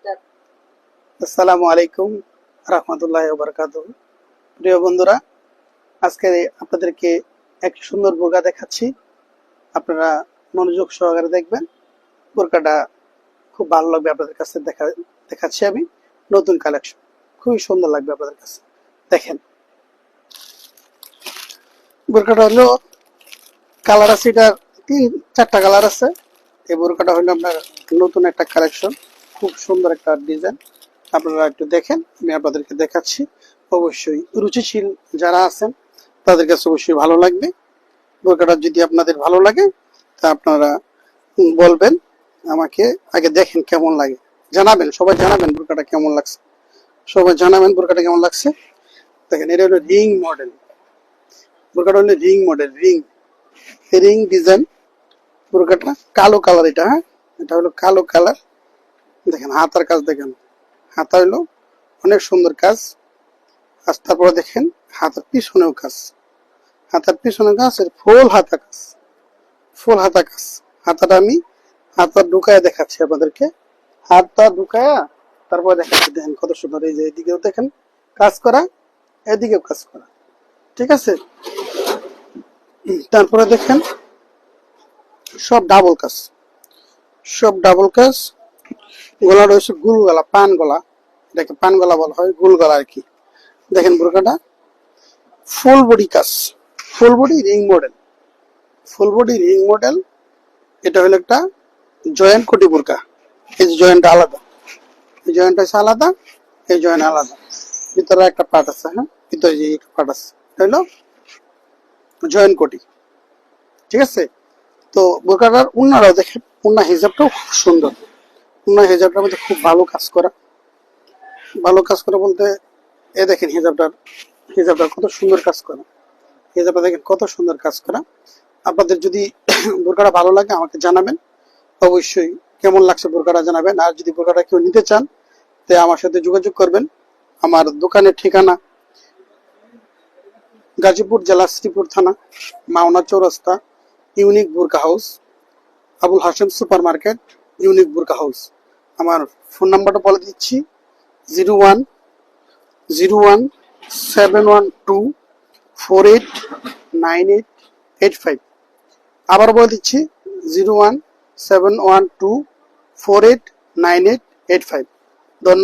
আসসালামু আলাইকুম রাহমাতুল্লাহি ওয়া বারাকাতুহু। প্রিয় বন্ধুরা, আজকে আপনাদেরকে একটি সুন্দর বোরকা দেখাচ্ছি। আপনারা মনোযোগ সহকারে দেখবেন। বোরকাটা খুব ভালো লাগবে আপনাদের কাছে। দেখাচ্ছি আমি নতুন কালেকশন, খুবই সুন্দর লাগবে আপনাদের কাছে। দেখেন, বোরকাটা হলো কালার আছে, এটার 3-4টা কালার আছে। এই বোরকাটা হলো আপনার নতুন একটা কালেকশন, খুব সুন্দর একটা ডিজাইন। আপনারা একটু দেখেন, আমি আপনাদেরকে দেখাচ্ছি। অবশ্যই রুচিশীল যারা আছেন তাদের কাছে অবশ্যই ভালো লাগবে। বোরকাটা যদি আপনাদের ভালো লাগে তা আপনারা বলবেন আমাকে, আগে দেখেন কেমন লাগে, জানাবেন, সবাই জানাবেন বোরকাটা কেমন লাগছে, সবাই জানাবেন বোরকাটা কেমন লাগছে। দেখেন, এটা হলো রিং মডেল। বোরকাটা হলো রিং মডেল, রিং ডিজাইন বোরকাটা। কালো কালার এটা, হ্যাঁ, এটা হলো কালো কালার। দেখেন হাতার কাজ, দেখেন হাতা হলো অনেক সুন্দর কাজ। আর তারপরে দেখেন হাতার পিছনেও কাজ, হাতার পিছনে কাজ, ফুল হাতা কাজ, ফুল হাতা কাজ। হাতাটা আমি হাতা ঢুকায় দেখাচ্ছি আপনাদেরকে, হাতটা ঢুকায়া তারপরে দেখাচ্ছি। দেখেন কত সুন্দর, এই যে এদিকেও দেখেন কাজ করা, এদিকেও কাজ করা, ঠিক আছে। তারপরে দেখেন সব ডাবল কাজ, সব ডাবল কাজ। গলা রয়েছে গুল গলা, পান গলা, এটাকে পান গলা বলা হয়, গুল গলা আর কি। দেখেন বোরকাটা ফুল বডি কাজ, full body ring model, full body ring model. এটা হলো একটা জয়েন্ট কোটি বোরকা। এই যে জয়েন্টটা আলাদা, এই জয়েন্টটা আছে আলাদা, এই জয়েন্ট আলাদা, ভিতরে একটা পার্ট আছে, হ্যাঁ, ভিতরে যে একটা পার্ট আছে, এটা হলো জয়েন্ট কোটি, ঠিক আছে। তো বোরকাটার উন্নাটাও দেখেন, উন্না হিজাবটাও খুব সুন্দর। উন্না হিজাবটার মধ্যে খুব ভালো কাজ করা, ভালো কাজ করা বলতে এ দেখেন হিজাবটার কত সুন্দর কাজ করা, হিজাবটা দেখেন কত সুন্দর কাজ করা। আপনাদের যদি বোরকাটা ভালো লাগে আমাকে জানাবেন, অবশ্যই কেমন লাগছে বোরকাটা জানাবেন। আর যদি বোরকাটা কেউ নিতে চান তে আমার সাথে যোগাযোগ করবেন। আমার দোকানের ঠিকানা গাজীপুর জেলা, শ্রীপুর থানা, মাওনা চৌরাস্তা, ইউনিক বোরকা house, Abul Hashem super market, unique বোরকা হাউস। আমার ফোন নাম্বারটা বলে দিচ্ছি, 01-712-489885। আবার বলে দিচ্ছি, 01-712-489885। ধন্যবাদ।